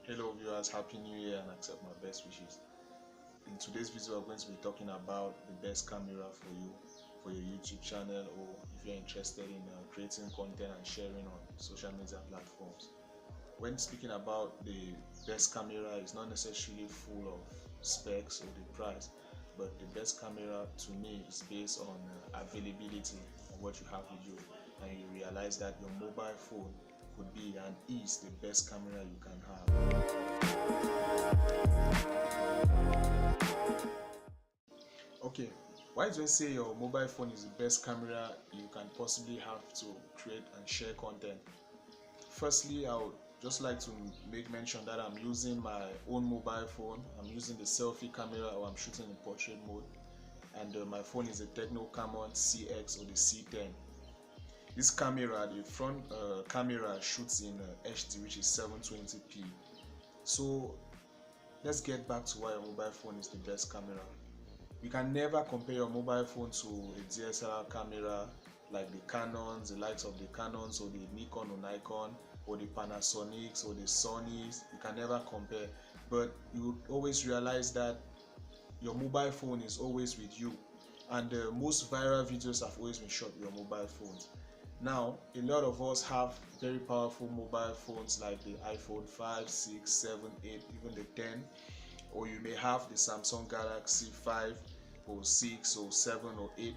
Hello viewers, happy new year and accept my best wishes. In today's video, I'm going to be talking about the best camera for you, for your YouTube channel, or if you're interested in creating content and sharing on social media platforms. When speaking about the best camera, it's not necessarily full of specs or the price, but the best camera to me is based on availability and what you have with you, and you realize that your mobile phone could be and is the best camera you can have. Okay, why do I say your mobile phone is the best camera you can possibly have to create and share content? Firstly, I would just like to make mention that I'm using my own mobile phone. I'm using the selfie camera, or I'm shooting in portrait mode, and my phone is a Tecno Camon CX or the C10. This camera, the front camera shoots in HD, which is 720p. So let's get back to why your mobile phone is the best camera. You can never compare your mobile phone to a DSLR camera like the Canons, the likes of the Canons or the Nikon or Nikon or the Panasonics or the Sonys. You can never compare, but you always realize that your mobile phone is always with you, and most viral videos have always been shot with your mobile phones. Now, a lot of us have very powerful mobile phones like the iPhone 5, 6, 7, 8, even the 10, or you may have the Samsung Galaxy 5 or 6 or 7 or 8,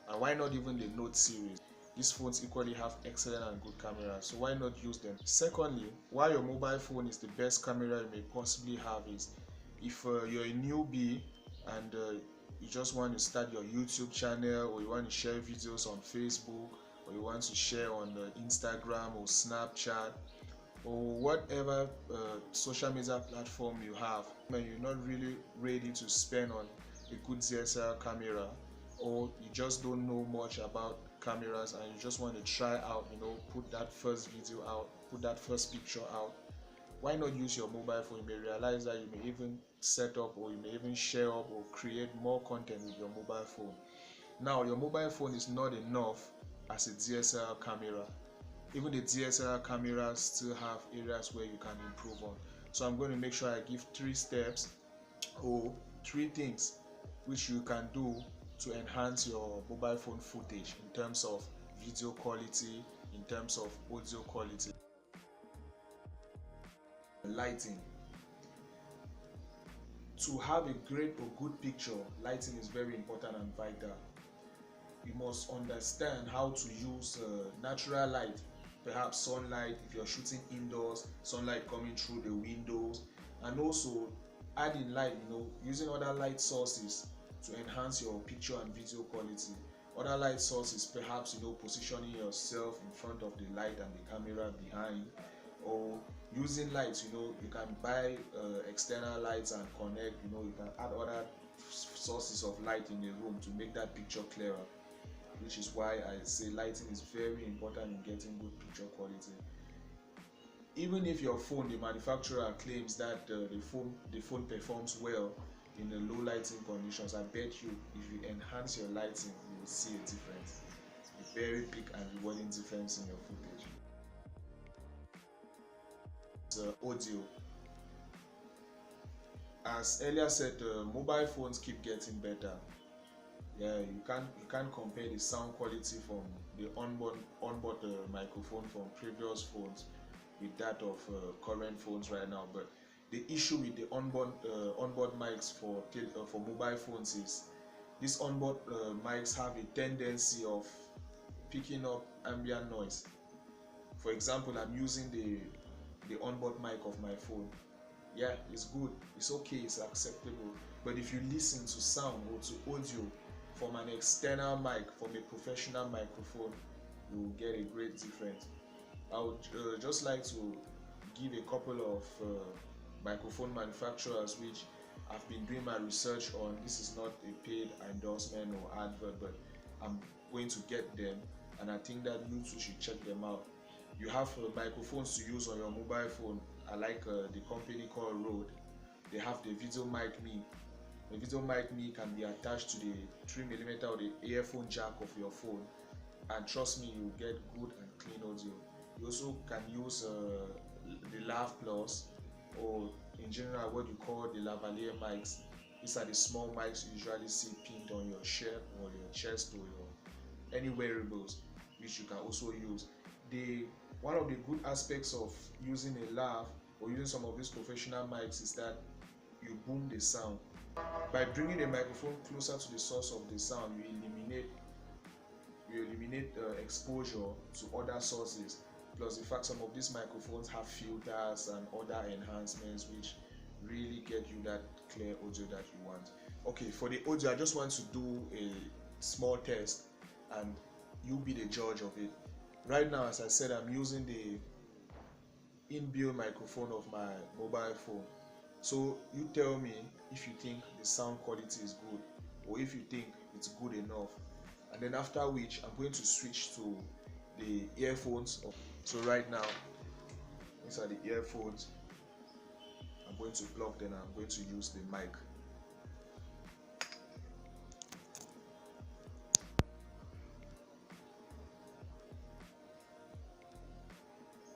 and why not even the Note series? These phones equally have excellent and good cameras, so why not use them? Secondly, why your mobile phone is the best camera you may possibly have is if you're a newbie and you just want to start your YouTube channel, or you want to share videos on Facebook, or you want to share on Instagram or Snapchat or whatever social media platform you have, and you're not really ready to spend on a good DSLR camera, or you just don't know much about cameras and you just want to try out, put that first video out, put that first picture out, why not use your mobile phone? You may realize that you may even set up, or you may even share up or create more content with your mobile phone. Now, your mobile phone is not enough as a DSLR camera. Even the DSLR cameras still have areas where you can improve on. So I'm going to make sure I give 3 steps or 3 things which you can do to enhance your mobile phone footage in terms of video quality, in terms of audio quality. Lighting. To have a great or good picture, lighting is very important and vital. You must understand how to use natural light, perhaps sunlight if you're shooting indoors, sunlight coming through the windows, and also adding light, using other light sources to enhance your picture and video quality. Other light sources, perhaps positioning yourself in front of the light and the camera behind, or using lights, you can buy external lights and connect, you can add other sources of light in the room to make that picture clearer, which is why I say lighting is very important in getting good picture quality. Even if your phone, the manufacturer claims that the phone performs well in the low lighting conditions, I bet you if you enhance your lighting, you will see a difference, a very big and rewarding difference in your footage. Audio. As earlier said, mobile phones keep getting better. Yeah, you can't compare the sound quality from the onboard microphone from previous phones with that of current phones right now. But the issue with the onboard mics for mobile phones is these onboard mics have a tendency of picking up ambient noise. For example, I'm using the onboard mic of my phone. Yeah, it's good, it's okay, it's acceptable. But if you listen to sound or to audio from an external mic, from a professional microphone, you will get a great difference. I would just like to give a couple of microphone manufacturers which I've been doing my research on. This is not a paid endorsement or advert, but I'm going to get them, and I think that you too should check them out. You have microphones to use on your mobile phone. I like the company called Rode. They have the Video Mic Me. The Video Mic Me can be attached to the 3mm or the earphone jack of your phone, and trust me, you get good and clean audio. You also can use the Lav Plus. or in general what you call the lavalier mics. These are the small mics you usually see pinned on your shirt or your chest or your any wearables, which you can also use. One of the good aspects of using a lav or using some of these professional mics is that you boom the sound. By bringing the microphone closer to the source of the sound, you eliminate exposure to other sources. Plus the fact some of these microphones have filters and other enhancements which really get you that clear audio that you want. Okay, for the audio I just want to do a small test and you be the judge of it. Right now, as I said, I'm using the inbuilt microphone of my mobile phone. So you tell me if you think the sound quality is good or if you think it's good enough, and then after which I'm going to switch to the earphones. So right now, these are the earphones. I'm going to plug them and I'm going to use the mic.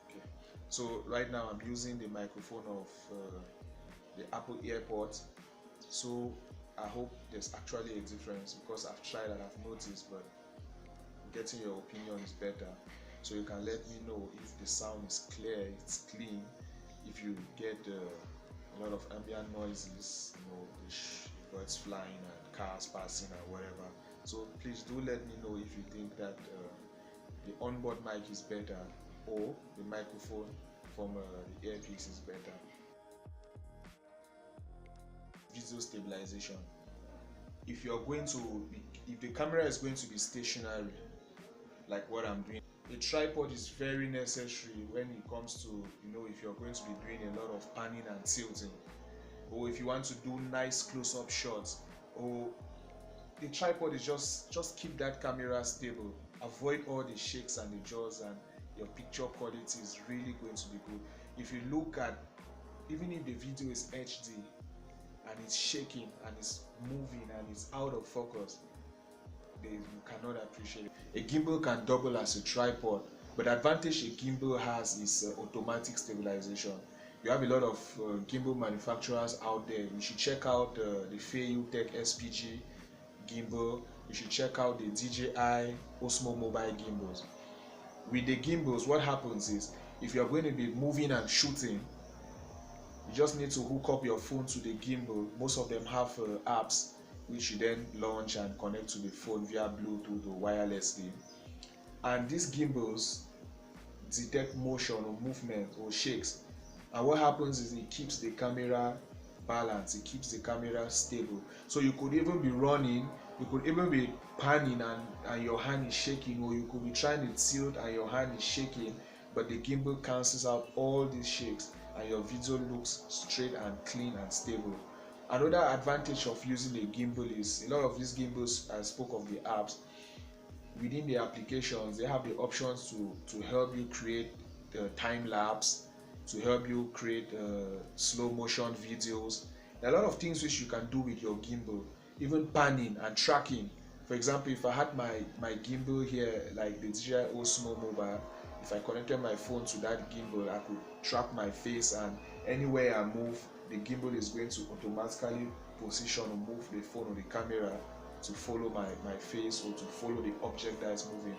Okay. So right now I'm using the microphone of the Apple AirPods. So I hope there's actually a difference because I've tried and I've noticed, but getting your opinion is better. So you can let me know if the sound is clear, it's clean, if you get a lot of ambient noises, the birds flying and cars passing and whatever. So please do let me know if you think that the onboard mic is better or the microphone from the earpiece is better. Video stabilization. If the camera is going to be stationary, like what I'm doing, a tripod is very necessary when it comes to, if you're going to be doing a lot of panning and tilting, or if you want to do nice close-up shots, or the tripod is just keep that camera stable, avoid all the shakes and the jaws, and your picture quality is really going to be good. If you look at, even if the video is HD and it's shaking and it's moving and it's out of focus, you cannot appreciate it. A gimbal can double as a tripod, but the advantage a gimbal has is automatic stabilization. You have a lot of gimbal manufacturers out there. You should check out the Feiyu Tech SPG gimbal. You should check out the DJI Osmo mobile gimbals. With the gimbals, what happens is, if you're going to be moving and shooting, you just need to hook up your phone to the gimbal. Most of them have apps which you then launch and connect to the phone via Bluetooth or wirelessly. And these gimbals detect motion or movement or shakes. And what happens is it keeps the camera balanced, it keeps the camera stable. So you could even be running, you could even be panning and your hand is shaking, or you could be trying to tilt and your hand is shaking, but the gimbal cancels out all these shakes and your video looks straight and clean and stable. Another advantage of using a gimbal is a lot of these gimbals, I spoke of the apps, within the applications they have the options to help you create time lapse, to help you create slow motion videos. There are a lot of things which you can do with your gimbal, even panning and tracking. For example, if I had my gimbal here, like the DJI Osmo mobile, if I connected my phone to that gimbal, I could track my face, and anywhere I move, the gimbal is going to automatically position or move the phone or the camera to follow my face or to follow the object that is moving.